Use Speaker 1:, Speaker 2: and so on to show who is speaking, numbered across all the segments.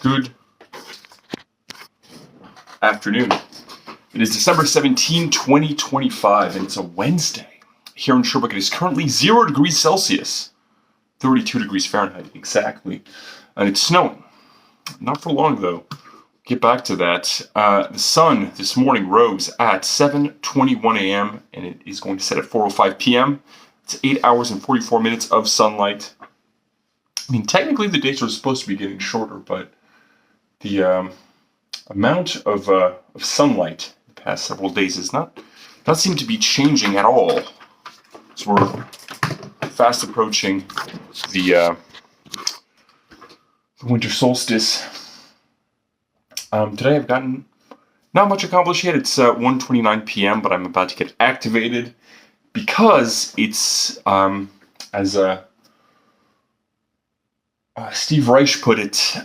Speaker 1: Good afternoon. It is December 17, 2025, and it's a Wednesday. Here in Sherbrooke, it is currently 0 degrees Celsius, 32 degrees Fahrenheit, exactly. And it's snowing. Not for long, though. Get back to that. The sun this morning rose at 7:21 a.m., and it is going to set at 4:05 p.m. It's 8 hours and 44 minutes of sunlight. I mean, technically the days are supposed to be getting shorter, but the amount of sunlight the past several days is not seem to be changing at all. So we're fast approaching the winter solstice. Today I've gotten not much accomplished yet. It's 1:29 p.m., but I'm about to get activated because it's as Steve Reich put it,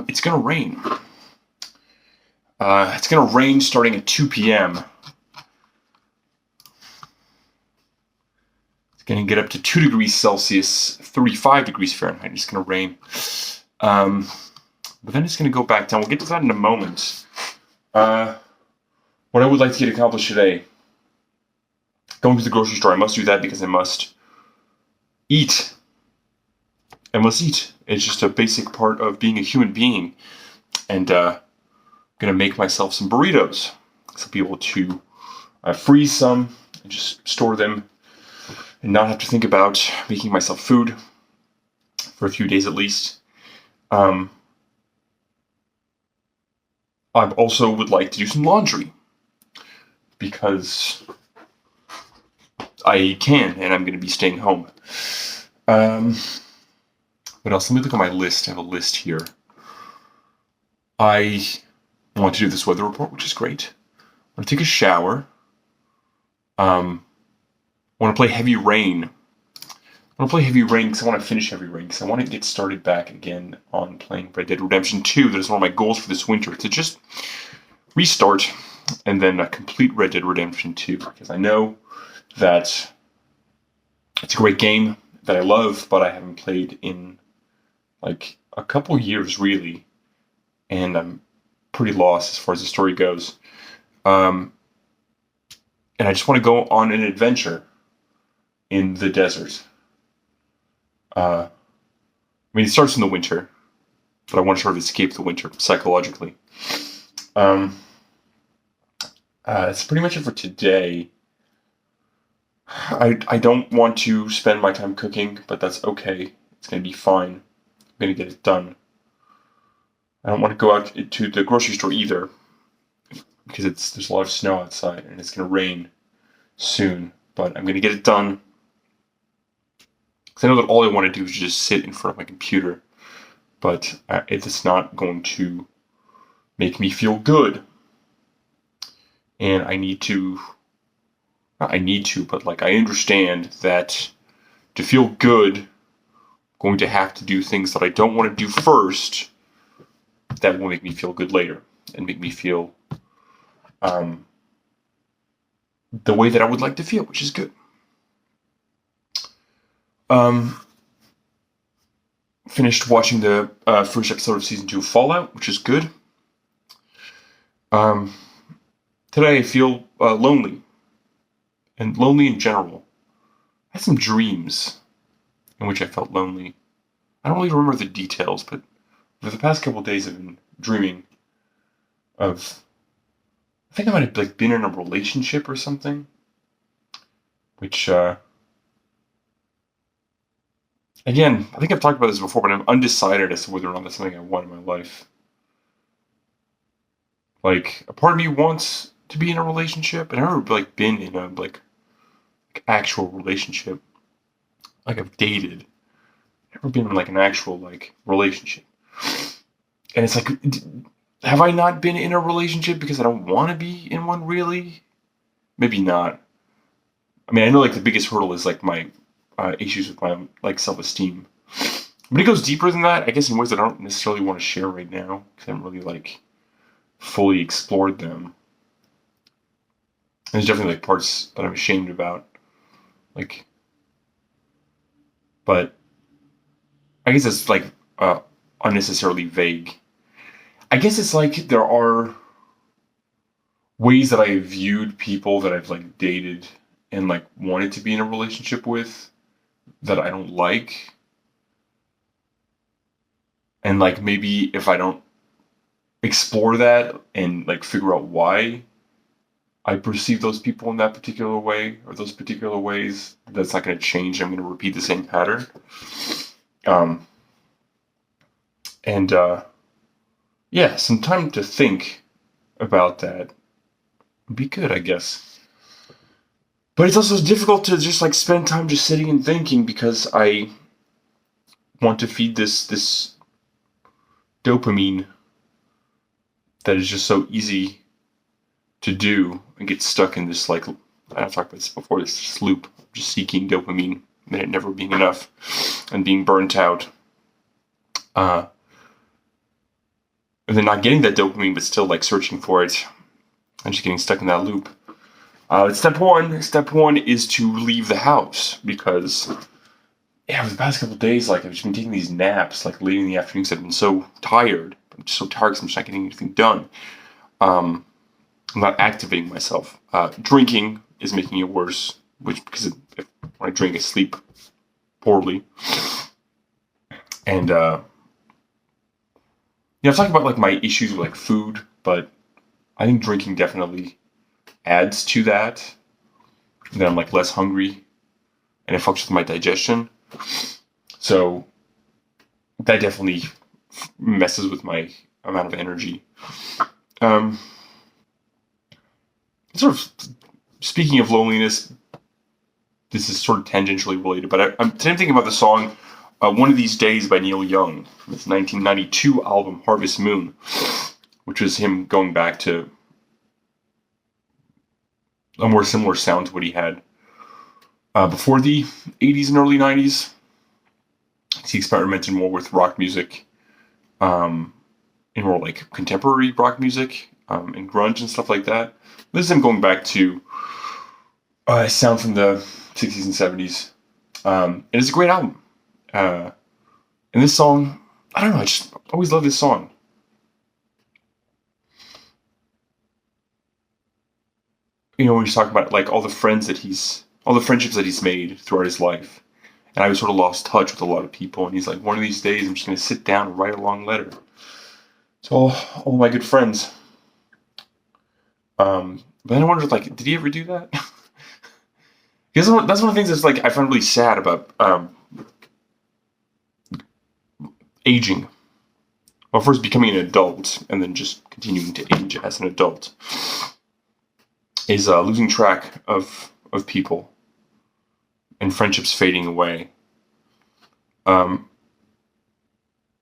Speaker 1: it's going to rain. It's going to rain starting at 2 p.m. It's going to get up to 2 degrees Celsius, 35 degrees Fahrenheit. It's going to rain. But then it's going to go back down. We'll get to that in a moment. What I would like to get accomplished today, going to the grocery store. I must do that because I must eat. I must eat. It's just a basic part of being a human being. And I'm going to make myself some burritos. So I'll be able to freeze some and just store them and not have to think about making myself food for a few days at least. I also would like to do some laundry because I can, and I'm going to be staying home. What else? Let me look at my list. I have a list here. I want to do this weather report, which is great. I want to take a shower. I want to play Heavy Rain. I want to play Heavy Rain because I want to finish Heavy Rain because I want to get started back again on playing Red Dead Redemption 2. That is one of my goals for this winter, to just restart and then complete Red Dead Redemption 2 because I know that it's a great game that I love, but I haven't played in like a couple years really, and I'm pretty lost as far as the story goes. And I just want to go on an adventure in the desert. I mean, it starts in the winter, but I want to sort of escape the winter psychologically. That's pretty much it for today. I don't want to spend my time cooking, but that's okay. It's going to be fine. I'm going to get it done. I don't want to go out to the grocery store either because there's a lot of snow outside and it's going to rain soon, but I'm going to get it done. Because I know that all I want to do is just sit in front of my computer, but it's not going to make me feel good. And I understand that to feel good, I'm going to have to do things that I don't want to do first that will make me feel good later and make me feel the way that I would like to feel, which is good. Finished watching the first episode of season 2 of Fallout, which is good. Today I feel lonely, and lonely in general. I had some dreams in which I felt lonely. I don't really remember the details, but for the past couple of days I've been dreaming of, I think I might have been in a relationship or something, which again, I think I've talked about this before, but I'm undecided as to whether or not that's something I want in my life. Like, a part of me wants to be in a relationship, and I've never been in a actual relationship. Like, I've dated. Never been in an actual relationship. And it's like, have I not been in a relationship because I don't want to be in one really? Maybe not. I mean, I know the biggest hurdle is my issues with my self-esteem. But it goes deeper than that, I guess, in ways that I don't necessarily want to share right now, because I haven't really fully explored them. There's definitely parts that I'm ashamed about. But I guess it's unnecessarily vague. I guess it's like there are ways that I viewed people that I've like dated and like wanted to be in a relationship with that I don't like. And like maybe if I don't explore that and like figure out why I perceive those people in that particular way or those particular ways, that's not going to change. I'm going to repeat the same pattern. Um, and yeah, some time to think about that would be good, I guess. But it's also difficult to just like spend time just sitting and thinking because I want to feed this dopamine that is just so easy to do and get stuck in this like I've talked about this before, this loop, just seeking dopamine and it never being enough and being burnt out. And then not getting that dopamine but still like searching for it and just getting stuck in that loop. Step one. Step one is to leave the house because yeah, for the past couple of days, like I've just been taking these naps, like late in the afternoons. I've been so tired. I'm just so tired because I'm just not getting anything done. I'm not activating myself. Drinking is making it worse, which because when I drink, I sleep poorly. And I've talked about like my issues with like food, but I think drinking definitely adds to that. And then I'm like less hungry, and it fucks with my digestion. So that definitely messes with my amount of energy. Um, Sort of speaking of loneliness, this is sort of tangentially related, but today I'm thinking about the song "One of These Days" by Neil Young from his 1992 album Harvest Moon, which was him going back to a more similar sound to what he had before the 80s and early 90s. He experimented more with rock music, and more like contemporary rock music, and grunge and stuff like that. This is him going back to sound from the 60s and 70s. And it's a great album. And this song, I don't know, I just always love this song. You know, when he's talking about like all the friendships that he's made throughout his life. And I was sort of lost touch with a lot of people. And he's like, one of these days, I'm just going to sit down and write a long letter to all my good friends. But then I wondered, like, did he ever do that? Because that's one of the things that's like I find really sad about aging. Well, first becoming an adult and then just continuing to age as an adult is losing track of people and friendships fading away. And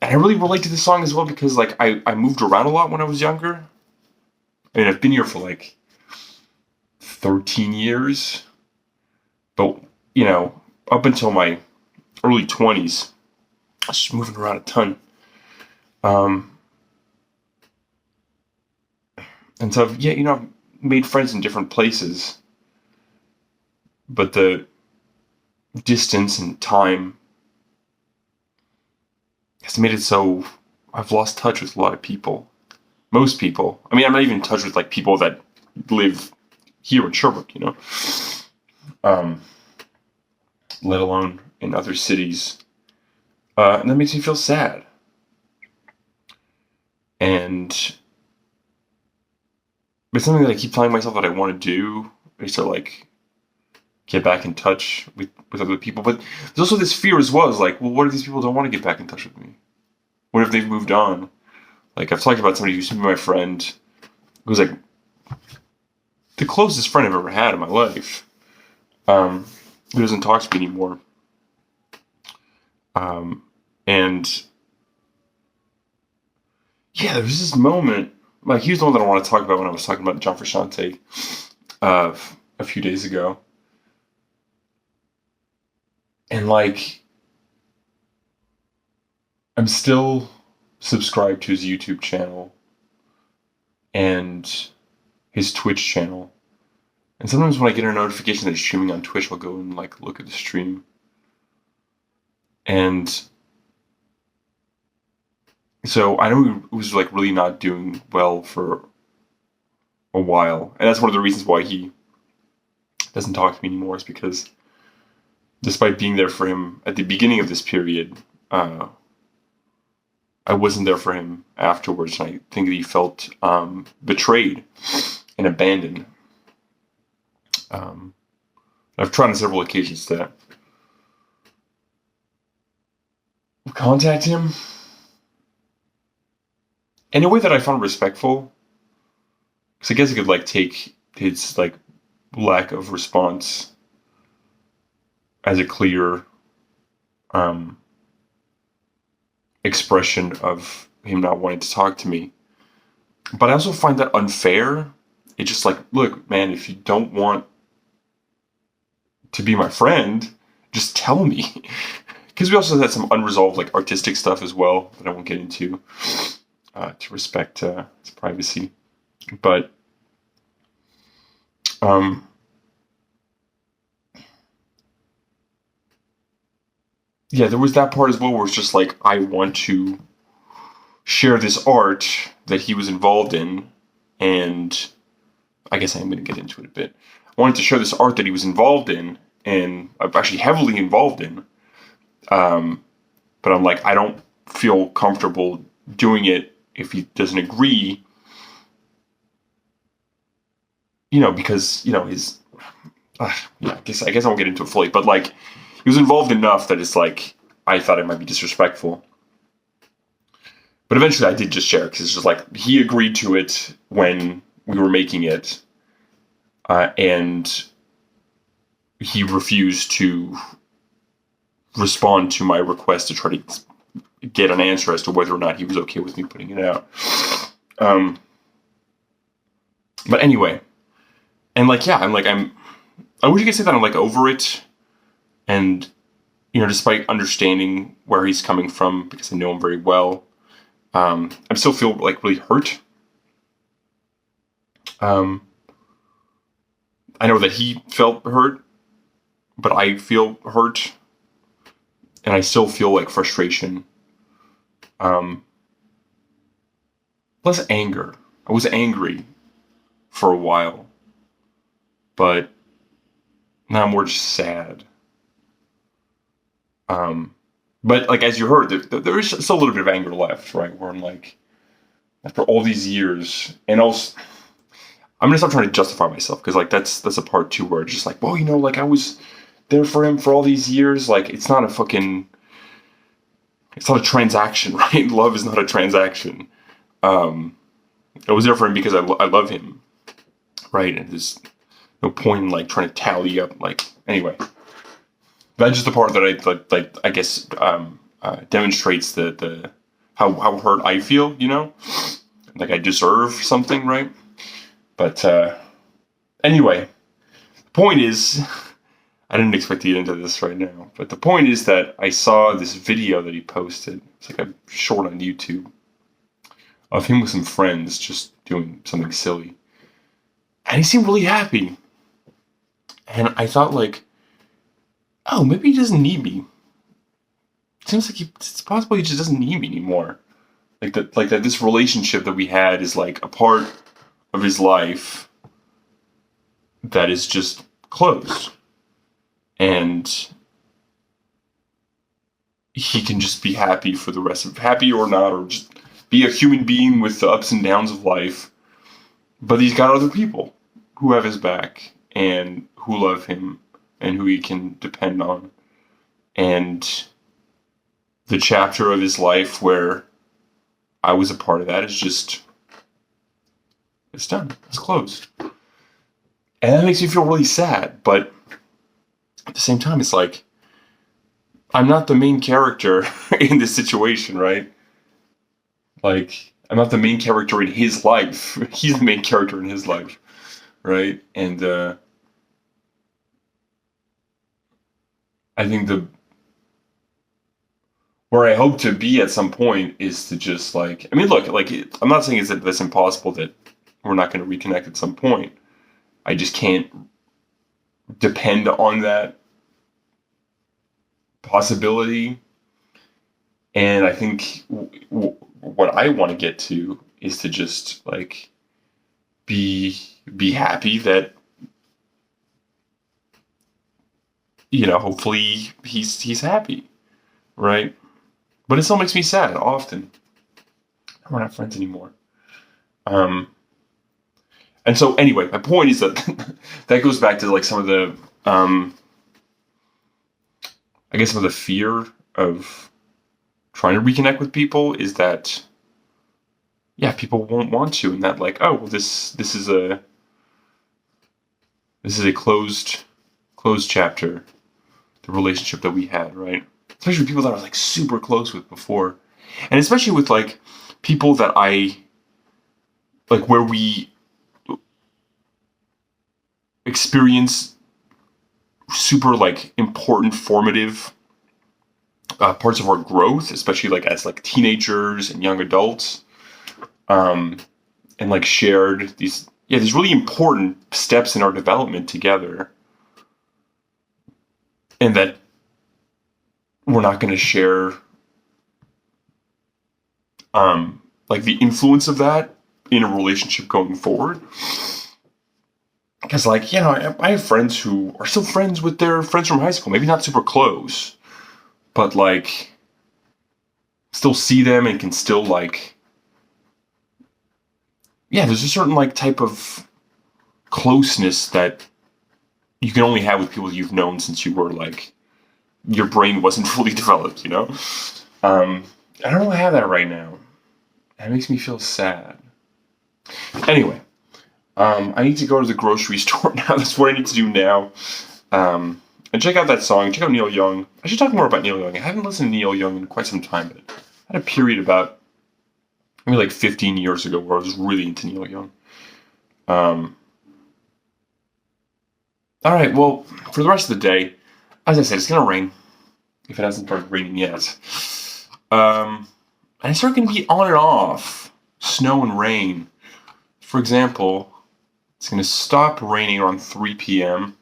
Speaker 1: I really relate to this song as well because like I moved around a lot when I was younger. I mean, I've been here for like 13 years, but you know, up until my early 20s, I was just moving around a ton. And so, yeah, you know, I've made friends in different places, but the distance and time has made it so I've lost touch with a lot of people. Most people. I mean, I'm not even in touch with like people that live here in Sherbrooke, you know, let alone in other cities. And that makes me feel sad. And it's something that I keep telling myself that I want to do is to like get back in touch with other people. But there's also this fear as well. Is like, well, what if these people don't want to get back in touch with me? What if they've moved on? Like I've talked about somebody who used to be my friend, who was like the closest friend I've ever had in my life, who doesn't talk to me anymore. And yeah, there was this moment, like he was the one that I want to talk about when I was talking about John Frusciante a few days ago. And like, I'm still subscribed to his YouTube channel and his Twitch channel. And sometimes when I get a notification that he's streaming on Twitch, I'll go and like look at the stream. And So I know he was like really not doing well for a while, and that's one of the reasons why he doesn't talk to me anymore. Is because despite being there for him at the beginning of this period, uh, I wasn't there for him afterwards, and I think that he felt betrayed and abandoned. Um, I've tried on several occasions to contact him in a way that I found respectful, because I guess I could like take his like lack of response as a clear um, expression of him not wanting to talk to me. But I also find that unfair. It's just like, look, man, if you don't want to be my friend, just tell me. Because we also had some unresolved like artistic stuff as well that I won't get into to respect his privacy. But um, yeah, there was that part as well where it's just like I want to share this art that he was involved in, and I guess I'm going to get into it a bit. I wanted to share this art that he was involved in, and I'm actually heavily involved in. Um, but I'm like, I don't feel comfortable doing it if he doesn't agree, because his, yeah, I guess I won't get into it fully, but like, he was involved enough that it's like I thought it might be disrespectful. But eventually, I did just share because it's just like he agreed to it when we were making it, and he refused to respond to my request to try to get an answer as to whether or not he was okay with me putting it out. But anyway, and like, yeah, I wish you could say that I'm like over it, and despite understanding where he's coming from because I know him very well, I still feel like really hurt. Um, I know that he felt hurt, but I feel hurt, and I still feel like frustration. Um, Less anger. I was angry for a while, but now I'm more just sad. But like as you heard, there is still a little bit of anger left, right? Where I'm like, after all these years, and also I'm gonna stop trying to justify myself because like that's a part too where it's just like, well, like I was there for him for all these years. Like it's not a transaction, right? Love is not a transaction. I was there for him because I love him, right? And there's no point in like trying to tally up. Like anyway, that's just the part that I guess demonstrates the how hurt I feel. Like I deserve something, right? But anyway, the point is, I didn't expect to get into this right now, but the point is that I saw this video that he posted. It's like a short on YouTube of him with some friends just doing something silly. And he seemed really happy. And I thought like, oh, maybe he doesn't need me. It seems like it's possible he just doesn't need me anymore. Like that this relationship that we had is like a part of his life that is just closed. And he can just be happy for the rest of happy or not, or just be a human being with the ups and downs of life. But he's got other people who have his back and who love him and who he can depend on. And the chapter of his life where I was a part of that is just, it's done. It's closed. And that makes me feel really sad. But at the same time, it's like, I'm not the main character in this situation, right? Like, I'm not the main character in his life. He's the main character in his life, right? And I think where I hope to be at some point is to just like, I mean, look, like, I'm not saying that's impossible that we're not going to reconnect at some point. I just can't depend on that possibility. And I think what I want to get to is to just like be happy that, hopefully he's happy, right? But it still makes me sad often. We're not friends anymore. Um, and so anyway, my point is that that goes back to like some of the, I guess some of the fear of trying to reconnect with people is that, yeah, people won't want to, and that like, oh, well, this is a closed chapter, the relationship that we had, right? Especially with people that I was like super close with before, and especially with like people that I like where we experience super like important formative parts of our growth, especially like as like teenagers and young adults, and like shared these really important steps in our development together, and that we're not going to share like the influence of that in a relationship going forward. Because like, I have friends who are still friends with their friends from high school, maybe not super close, but like still see them and can still like, yeah, there's a certain like type of closeness that you can only have with people you've known since you were like, your brain wasn't fully developed, I don't really have that right now. That makes me feel sad. Anyway, I need to go to the grocery store now. That's what I need to do now. And check out that song. Check out Neil Young. I should talk more about Neil Young. I haven't listened to Neil Young in quite some time, but I had a period about maybe like 15 years ago where I was really into Neil Young. All right, well, for the rest of the day, as I said, it's going to rain, if it hasn't started raining yet. And it's going to be on and off, snow and rain. For example, it's going to stop raining around 3 p.m.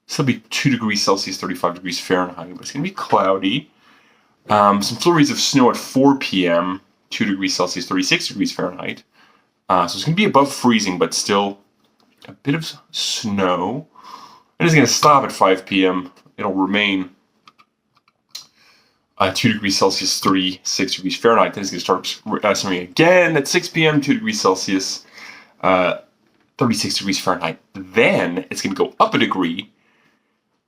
Speaker 1: It'll be 2 degrees Celsius, 35 degrees Fahrenheit, but it's going to be cloudy. Some flurries of snow at 4 p.m., 2 degrees Celsius, 36 degrees Fahrenheit. So it's going to be above freezing, but still a bit of snow. And it's going to stop at 5 p.m. It'll remain 2 degrees Celsius, 36 degrees Fahrenheit. Then it's going to start snowing again at 6 p.m., 2 degrees Celsius, 36 degrees Fahrenheit. Then it's going to go up a degree.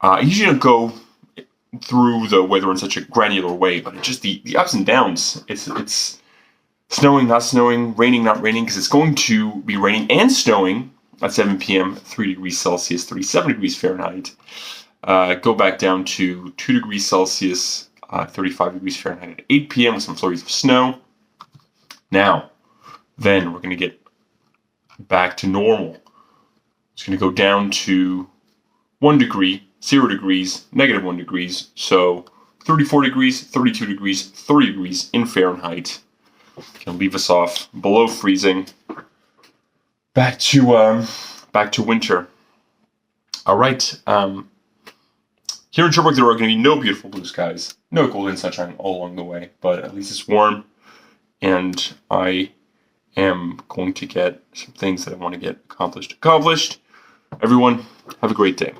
Speaker 1: I usually don't go through the weather in such a granular way, but it's just the ups and downs. It's snowing, not snowing, raining, not raining, because it's going to be raining and snowing at 7 p.m., 3 degrees Celsius, 37 degrees Fahrenheit. Go back down to 2 degrees Celsius, 35 degrees Fahrenheit at 8 p.m. with some flurries of snow. Now, then we're going to get back to normal. It's going to go down to 1 degree, 0 degrees, negative 1 degrees. So 34 degrees, 32 degrees, 30 degrees in Fahrenheit. Can leave us off below freezing. Back to winter. All right. Here in Sherbrooke, there are going to be no beautiful blue skies, no golden sunshine all along the way, but at least it's warm, and I am going to get some things that I want to get accomplished. Everyone, have a great day.